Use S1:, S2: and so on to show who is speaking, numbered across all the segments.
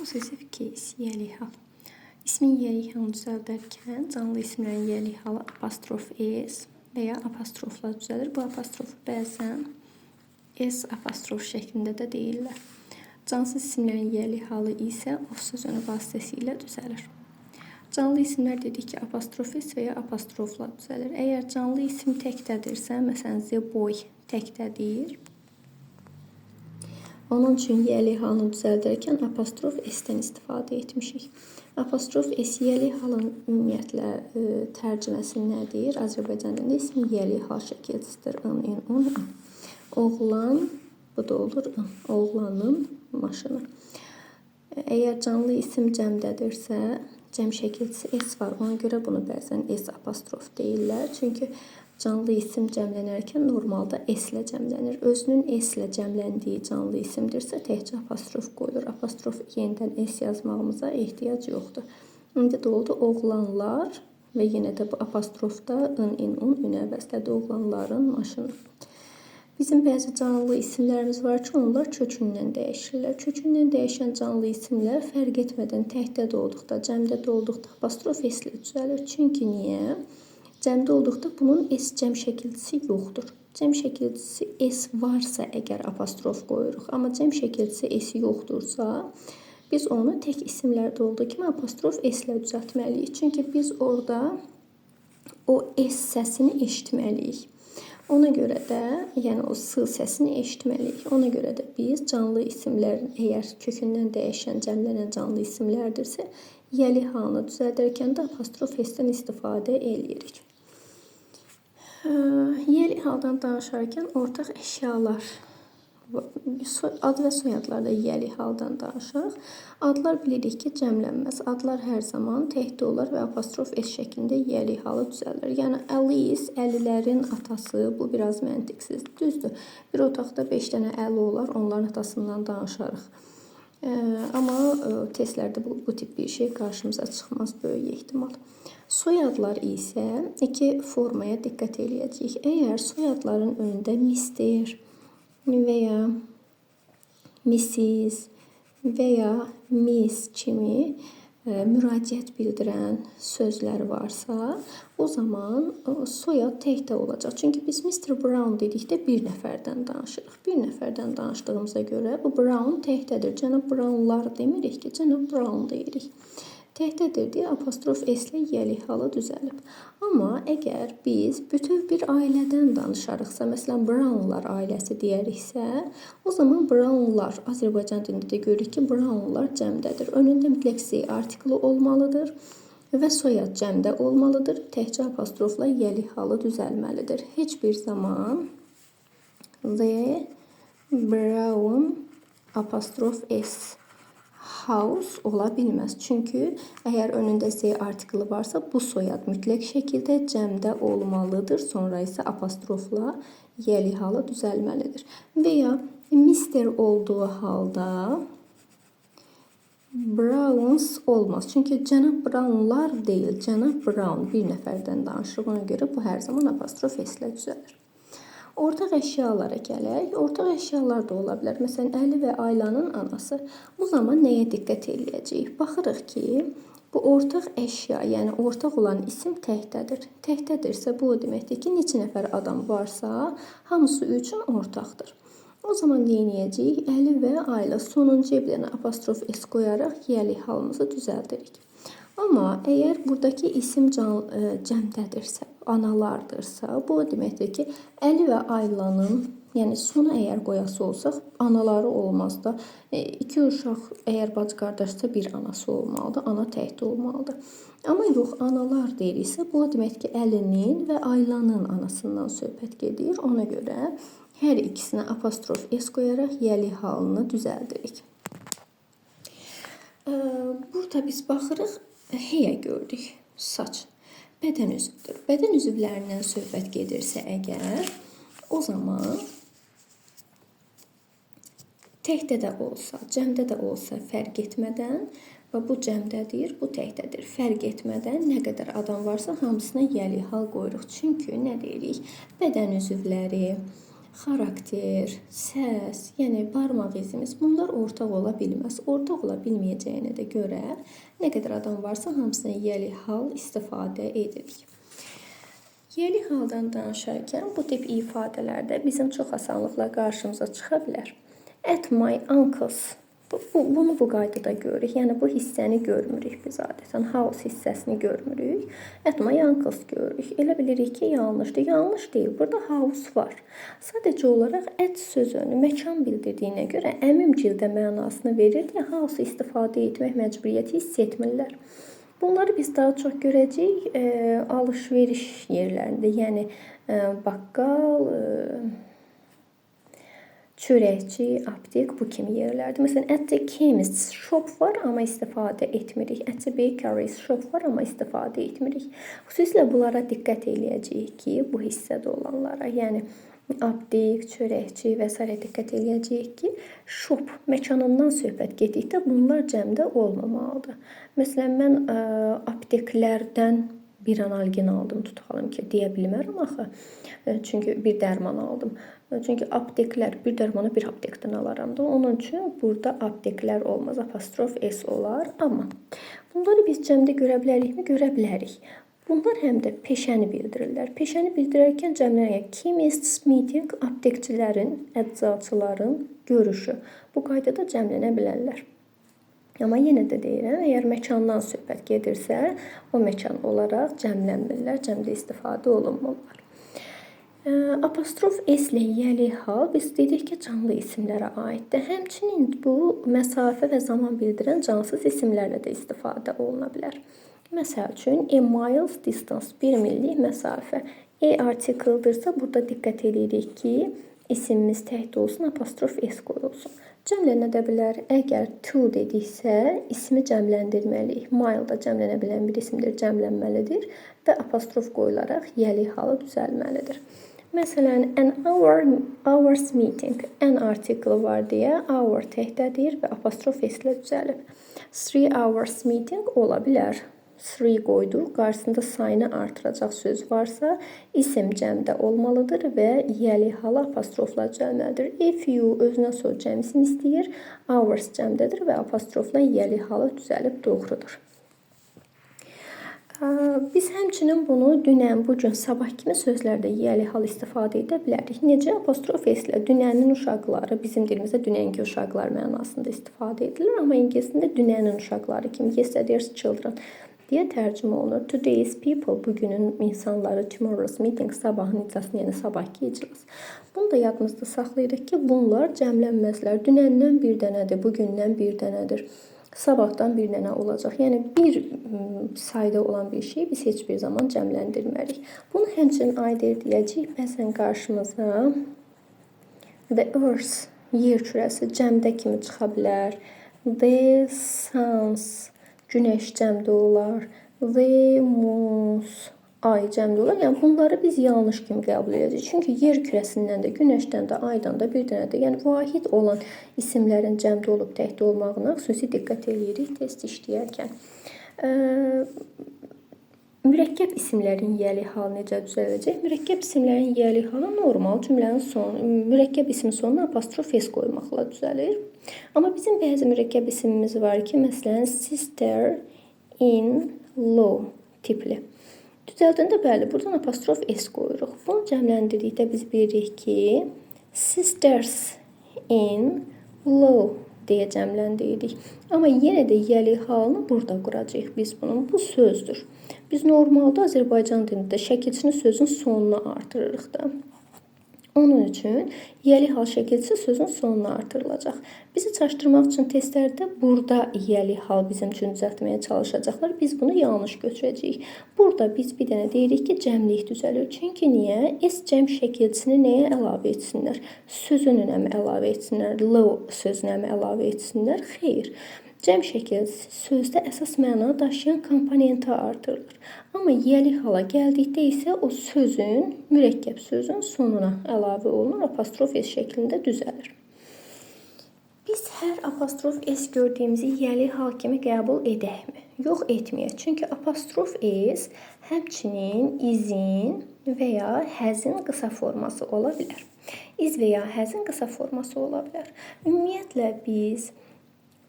S1: Possessive case, yəlik hal. İsmin yəlik halını düzəldərkən canlı isimlərin yəlik halı apostrof s və ya apostrofla düzəlir. Bu apostrofu bəzən s apostrof şəklində də deyirlər. Cansız isimlərin yəlik halı isə of sözünü vasitəsilə düzəlir. Canlı isimlər dedik ki, apostrof s və ya apostrofla düzəlir. Əgər canlı isim təkdədirsə, məsələn, the boy təkdədir. Onun üçün yəlik halını düzəldərkən apostrof s-dən istifadə etmişik. Apostrof s yəlik halın ümumiyyətlə tərcüməsi nədir? Azərbaycan dilində ismin yəlik hal şəkilçisidir. Un. Oğlan, bu da olur ın. Oğlanın maşını. Əgər canlı isim cəmdədirsə, cəm şəkilçisi s var. Ona görə bunu bəzən s apostrof deyirlər. Çünki canlı isim cəmlənərkən normalda s ilə cəmlənir. Özünün s ilə cəmləndiyi canlı isimdirsə təkcə apostrof qoyulur. Apostrof yenidən s yazmağımıza ehtiyac yoxdur. İndi də oldu oğlanlar və yenə də bu apostrofda un əvəzlədir. Oğlanların maşını. Bizim bəzi canlı isimlərimiz var ki, onlar kökündən dəyişirlər. Kökündən dəyişən canlı isimlər fərq etmədən təkdə olduqda, cəmdə olduqda apostrof s ilə düzəlir. Çünki niyə? Cəmdə olduqda bunun s cəm şəkilçisi yoxdur. Cəm şəkilçisi s varsa əgər apostrof qoyuruq, amma cəm şəkilçisi s yoxdursa, biz onu tək isimlərdə olduğu kimi apostrof s ilə düzəltməliyik. Çünki biz orada o s səsini eşitməliyik. Ona görə də, yəni o s səsini eşitməliyik. Ona görə də biz canlı isimlərin əgər kökündən dəyişən, cəmlənən canlı isimlərdirsə, yəlik halını düzəldərkən də apostrof s-dən istifadə edirik. Yəlik haldan danışarkən ortaq əşyalar, ad və soyadlarda yəlik haldan danışaq. Adlar bilirik ki, cəmlənməz. Adlar hər zaman təkdə olar və apostrof s şəklində yəlik halı düzəlir. Yəni, Alice, əlilərin atası, bu biraz məntiqsiz. Düzdür, bir otaqda 5 dənə əli olar, onların atasından danışarıq. Amma testlərdə bu tip bir şey qarşımıza çıxmaz, böyük ehtimal. Soyadlar isə iki formaya diqqət eləyəcəyik. Əgər soyadların önündə Mr. və ya Mrs. və ya Miss kimi müraciət bildirən sözlər varsa, o zaman soyad təkdə olacaq. Çünki biz Mr. Brown dedikdə bir nəfərdən danışırıq. Bir nəfərdən danışdığımıza görə bu Brown təkdədir. Cənab Brownlar demirik ki, cənab Brown deyirik. Təkdədir deyə apostrof s ilə yəlik halı düzəlib. Amma əgər biz bütöv bir ailədən danışarıqsa, məsələn, Brownlar ailəsi deyəriksə, o zaman Brownlar, Azərbaycan dilində də görürük ki, Brownlar cəmdədir. Önündə mütləq z artiklı olmalıdır və soyad cəmdə olmalıdır. Təkcə apostrofla yəlik halı düzəlməlidir. Heç bir zaman the Brown apostrof s house ola bilməz. Çünki əgər önündə z artiklı varsa, bu soyad mütləq şəkildə cəmdə olmalıdır. Sonra isə apostrofla yəlik halı düzəlməlidir. Və ya Mr. olduğu halda Browns olmaz. Çünki cənab Brownlar deyil, cənab Brown bir nəfərdən danışırıq. Ona görə bu hər zaman apostrof s ilə düzəlir. Ortaq əşyalara gələk. Ortaq əşyalar da ola bilər. Məsələn, Əli və Aylanın anası. Bu zaman nəyə diqqət eləyəcəyik? Baxırıq ki, bu ortaq əşya, yəni ortaq olan isim təkdədir. Təkdədirsə, bu o deməkdir ki, neçə nəfər adam varsa, hamısı üçün ortaqdır. O zaman deyəcəyik, Əli və Ayla sonuncu bir apostrof s qoyaraq yəlik halımızı düzəldirik. Amma əgər buradakı isim cəmdədirsə, analardırsa, bu deməkdir ki, Əli və Aylanın, yəni sonu əgər qoyası olsaq, anaları olmaz da. İki uşaq əgər bacı qardaşsa bir anası olmalıdır, ana təkdə olmalıdır. Amma yox, analar deyiriksə, bu deməkdir ki, Əlinin və Aylanın anasından söhbət gedir. Ona görə hər ikisinə apostrof s qoyaraq yəlik halını düzəldirik. Burada biz baxırıq, heyə gördük, saç. Bədən üzvüdür. Bədən üzvlərindən söhbət gedirsə əgər, o zaman təkdə də olsa, cəmdə də olsa fərq etmədən və bu cəmdədir, bu təkdədir. Fərq etmədən nə qədər adam varsa hamısına yəlik hal qoyuruq. Çünki nə deyirik? Bədən üzvləri, xarakter, səs, yəni barmaq izimiz bunlar ortaq ola bilməz. Ortaq ola bilməyəcəyinə də görə nə qədər adam varsa hamısına yeli hal istifadə edirik. Yeli haldan danışarkən bu tip ifadələrdə bizim çox asanlıqla qarşımıza çıxa bilər. At my uncle's. Bunu bu qaydada görürük. Yəni bu hissəni görmürük biz adətən. House hissəsini görmürük. At my uncle's görürük. Elə bilirik ki, yanlışdır. Yanlış deyil. Burada house var. Sadəcə olaraq at sözünü məkan bildirdiyinə görə əmimgildə mənasını verir deyə house istifadə etmək məcburiyyəti hiss etmirlər. Bunları biz daha çox görəcəyik alış-veriş yerlərində. Yəni baqqal, çörəkçi, aptek bu kimi yerlərdir. Məsələn, at the chemist's shop var, amma istifadə etmirik. At the bakery's shop var, amma istifadə etmirik. Xüsusilə bunlara diqqət eləyəcəyik ki, bu hissədə olanlara, yəni aptek, çörəkçi və s. diqqət eləyəcəyik ki, shop məkanından söhbət getdikdə bunlar cəmdə olmamalıdır. Məsələn, mən apteklərdən bir analgin aldım, tutalım ki, deyə bilmərəm axı. Çünki bir dərman aldım. Çünki apteklər, bir dərmanı bir aptekdən alaram da. Onun üçün burada apteklər olmaz, apostrof S olar. Amma bunları biz cəmdə görə bilərikmi? Görə bilərik. Bunlar həm də peşəni bildirirlər. Peşəni bildirərkən cəmlənir. Chemist's meeting, aptekçilərin, əczaçıların görüşü. Bu qaydada cəmlənə bilərlər. Amma yenə də deyirəm, əgər məkandan söhbət gedirsə, o məkan olaraq cəmlənmirlər, cəmdə istifadə olunmurlar. Apostrof S ilə yəli hal biz dedik ki, canlı isimlərə aiddir. Həmçinin bu məsafə və zaman bildirən cansız isimlərlə də istifadə oluna bilər. Məsəl üçün, a miles distance, 1 millik məsafə. Artikldırsa, burada diqqət edirik ki, isimimiz təhdə olsun, apostrof S qoyulsun. Cəmlənə də bilər. Əgər to dediksə, ismi cəmləndirməliyik. Mile da cəmlənə bilən bir isimdir, cəmlənməlidir və apostrof qoyularaq yəli halı düzəlməlidir. Məsələn, hour's meeting, an article var deyə hour təhdədir və apostrof S ilə düzəlib. 3 hours meeting ola bilər. 3 qoyduq, qarşısında sayını artıracaq söz varsa, isim cəmdə olmalıdır və yəli halı apostrofla düzəlməlidir. If you özünə söz cəmisini istəyir, hours cəmdədir və apostrofla yəli halı düzəlib doğrudur. Biz həmçinin bunu dünən, bugün, sabah kimi sözlərdə yəli hal istifadə edə bilərik. Necə? Apostrof S ilə dünənin uşaqları, bizim dilimizdə dünənki uşaqlar mənasında istifadə edilir. Amma ingiliscində dünənin uşaqları kimi yesterday's children deyə tərcümə olunur. Today's people, bugünün insanları, tomorrow's meeting, sabahın iclasını, yəni sabahki iclas. Bunu da yadımızda saxlayırıq ki, bunlar cəmlənməzlər. Dünəndən bir dənədir, bugündən bir dənədir. Sabahdan bir dənə olacaq. Yəni, bir sayda olan bir şeyi biz heç bir zaman cəmləndirmərik. Bunu həmçinin aydır deyəcəyik. Bəzən qarşımıza the earth, yer kürəsi cəmdə kimi çıxa bilər. The suns, günəş cəmdə olar. The moons, ay cəmdə olar. Yəni, bunları biz yanlış kimi qəbul edəcəyik. Çünki yer kürəsindən də, günəşdən də, aydan da bir dənədir. Yəni, vahid olan isimlərin cəmdə olub təhdə olmağına xüsusi diqqət edirik test işləyərkən. Mürəkkəb isimlərin yəli halı necə düzələcək? Mürəkkəb isimlərin yəli halı normal cümlənin sonu, mürəkkəb ismin sonuna apostrof S qoymaqla düzəlir. Amma bizim bəzi mürəkkəb isimimiz var ki, məsələn, sister in law tipli. Düzəldəndə bəli, buradan apostrof S qoyuruq. Bunu cəmləndirdikdə biz bilirik ki, sisters in law deyə cəmləndiririk. Amma yenə də yəli halını burada quracağıq biz bunun. Bu sözdür. Biz normalda Azərbaycan dilində şəkilçini sözün sonuna artırırıq da. Onun üçün yəli hal şəkilçisi sözün sonuna artırılacaq. Bizi çaşdırmaq üçün testlərdə burada yəli hal bizim üçün düzəltməyə çalışacaqlar. Biz bunu yanlış götürəcəyik. Burada biz bir dənə deyirik ki, cəmlik düzəlir. Çünki niyə? S cəm şəkilçisini nəyə əlavə etsinlər? Sözünə mi əlavə etsinlər? Law sözünə mi əlavə etsinlər? Xeyr. Cəm şəkilçisi sözdə əsas məna daşıyan komponentə artırılır. Amma yəli hala gəldikdə isə o sözün, mürəkkəb sözün sonuna əlavə olunur, apostrof S şəklində düzəlir. Biz hər apostrof S gördüyümüzü yəli hal kimi qəbul edəkmi? Yox, etməyək. Çünki apostrof S həmçinin izin, və ya həzin qısa forması ola bilər. Is və ya həzin qısa forması ola bilər. Ümumiyyətlə biz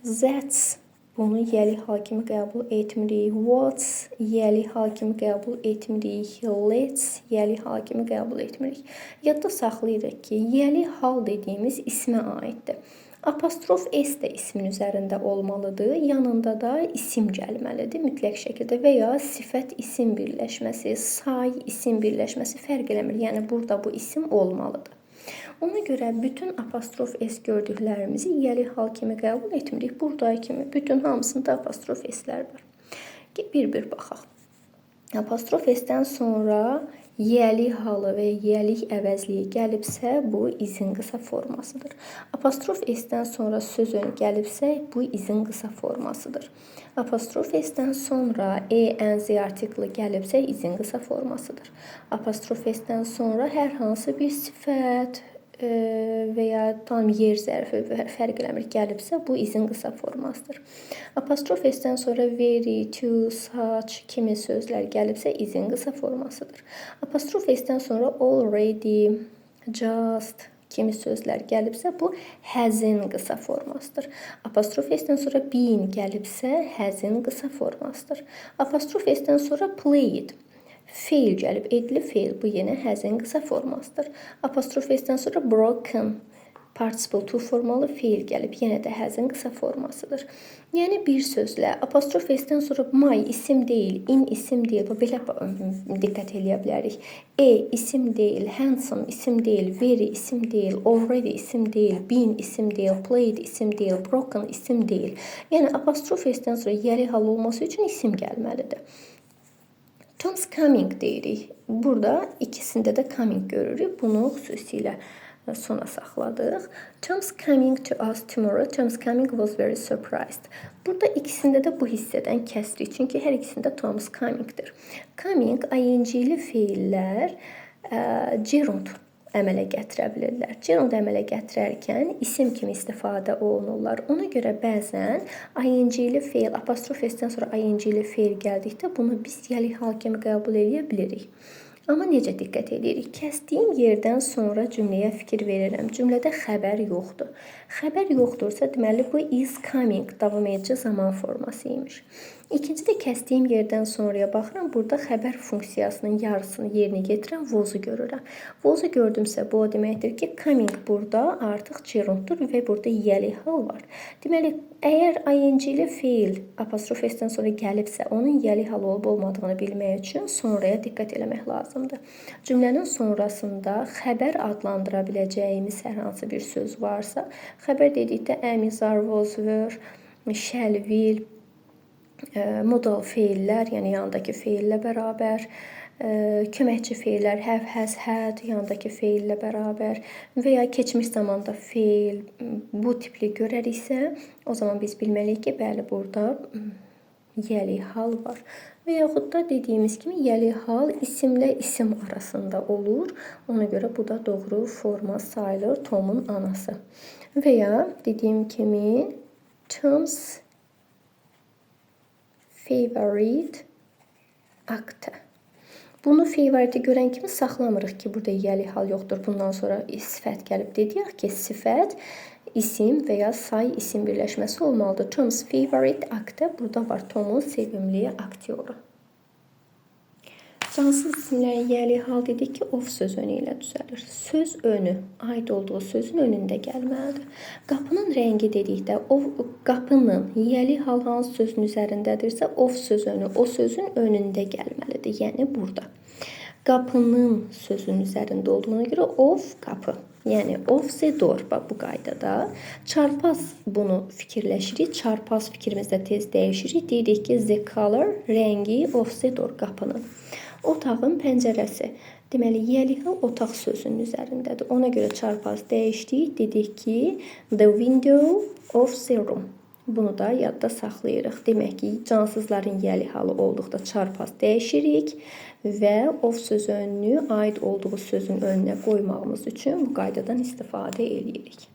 S1: that's bunu yəli hal kimi qəbul etmirik. What's yəli hal kimi qəbul etmirik. Let's yəli hal kimi qəbul etmirik. Yadda saxlayırıq ki, yəli hal dediyimiz ismə aiddir. Apostrof S də ismin üzərində olmalıdır. Yanında da isim gəlməlidir mütləq şəkildə və ya sifət isim birləşməsi, say isim birləşməsi fərq eləmir. Yəni burada bu isim olmalıdır. Ona görə bütün apostrof S gördüklərimizi yəli hal kimi qəbul etmirik. Buradakı kimi bütün hamısında apostrof S'lər var. Bir-bir baxaq. Apostrof S-dən sonra yəli halı və yəlik əvəzliyi gəlibsə, bu izin qısa formasıdır. Apostrof S-dən sonra söz önü gəlibsə, bu izin qısa formasıdır. Apostrof S-dən sonra ENZ artiklı gəlibsə, izin qısa formasıdır. Apostrof S-dən sonra hər hansı bir sifət və ya tam yer zərfi fərq eləmir gəlibsə, bu izin qısa formasıdır. Apostrof S-dən sonra very, to, such kimi sözlər gəlibsə, izin qısa formasıdır. Apostrof S-dən sonra already, just kimi sözlər gəlibsə, bu həzin qısa formasıdır. Apostrof S-dən sonra been gəlibsə, həzin qısa formasıdır. Apostrof S-dən sonra played, feil gəlib, edli feil, bu yenə həzin qısa formasıdır. Apostrof S-dən sonra broken, participle to formalı feil gəlib, yenə də həzin qısa formasıdır. Yəni bir sözlə apostrof S-dən sonra my isim deyil, in isim deyil, belə diqqət eləyə bilərik. İsim deyil, handsome isim deyil, very isim deyil, already isim deyil, been isim deyil, played isim deyil, broken isim deyil. Yəni apostrof S-dən sonra yəli hal olması üçün isim gəlməlidir. Tom's coming deyirik. Burada ikisində də coming görürük. Bunu xüsusilə sona saxladıq. Tom's coming to us tomorrow. Tom's coming was very surprised. Burada ikisində də bu hissədən kəsrik. Çünki hər ikisində Tom's comingdir. Coming, ing-li feillər gerund əmələ gətirə bilirlər. Gerund əmələ gətirərkən isim kimi istifadə olunurlar. Ona görə bəzən ing-li feil, apostrof S-dən sonra ing-li feil gəldikdə bunu biz yəli hal kimi qəbul edə bilirik. Amma necə diqqət edirik? Kəsdiyim yerdən sonra cümləyə fikir verirəm. Cümlədə xəbər yoxdur. Xəbər yoxdursa, deməli bu is coming davam edici zaman forması imiş. İkinci də kəsdiyim yerdən sonraya baxıram. Burada xəbər funksiyasının yarısını yerinə getirən was-u görürəm. Was-u gördümsə, bu o deməkdir ki, coming burada artıq gerunddur və burada yəli hal var. Deməli, əgər ing-li feil apostrof S-dən sonra gəlibsə, onun yəli hal olub olmadığını bilmək üçün sonraya diqqət eləmək lazımdır. Cümlənin sonrasında xəbər adlandıra biləcəyimiz hər hansı bir söz varsa, xəbər dedikdə am, is, are, was, were, shall, will, modal feillər, yəni yanındakı feillə bərabər, köməkçi feillər have, has, had, yanındakı feillə bərabər və ya keçmiş zamanda feil bu tipli görəriksə, o zaman biz bilməliyik ki, bəli, burada yəli hal var. Və yaxud da dediyimiz kimi yəli hal isimlə isim arasında olur. Ona görə bu da doğru forma sayılır, Tomun anası. Və ya dediyim kimi Tom's favorite actor. Bunu favorite görən kimi saxlamırıq ki, burada yəli hal yoxdur. Bundan sonra sifət gəlib dedik ki, sifət isim və ya say isim birləşməsi olmalıdır. Tom's favorite actor burada var. Tomun sevimli aktyoru. Cansız isimlərin yəli hal dedik ki, of söz önü ilə düzəlir. Söz önü, aid olduğu sözün önündə gəlməlidir. Qapının rəngi dedikdə, qapının yəli hal hansı sözün üzərindədirsə, of söz önü o sözün önündə gəlməlidir. Yəni burada. Qapının sözün üzərində olduğuna görə of qapı. Yəni of the door. Bu qaydada. Çarpaz bunu fikirləşirik. Çarpaz fikrimizdə tez dəyişirik. Deyirik ki, the color rəngi of the door qapının. Otağın pəncərəsi. Deməli, yəli hal otaq sözünün üzərindədir. Ona görə çarpaz dəyişdik. Dedik ki, the window of the room. Bunu da yadda saxlayırıq. Demək ki, cansızların yəli halı olduqda çarpaz dəyişirik və of söz önünü aid olduğu sözün önünə qoymağımız üçün bu qaydadan istifadə edirik.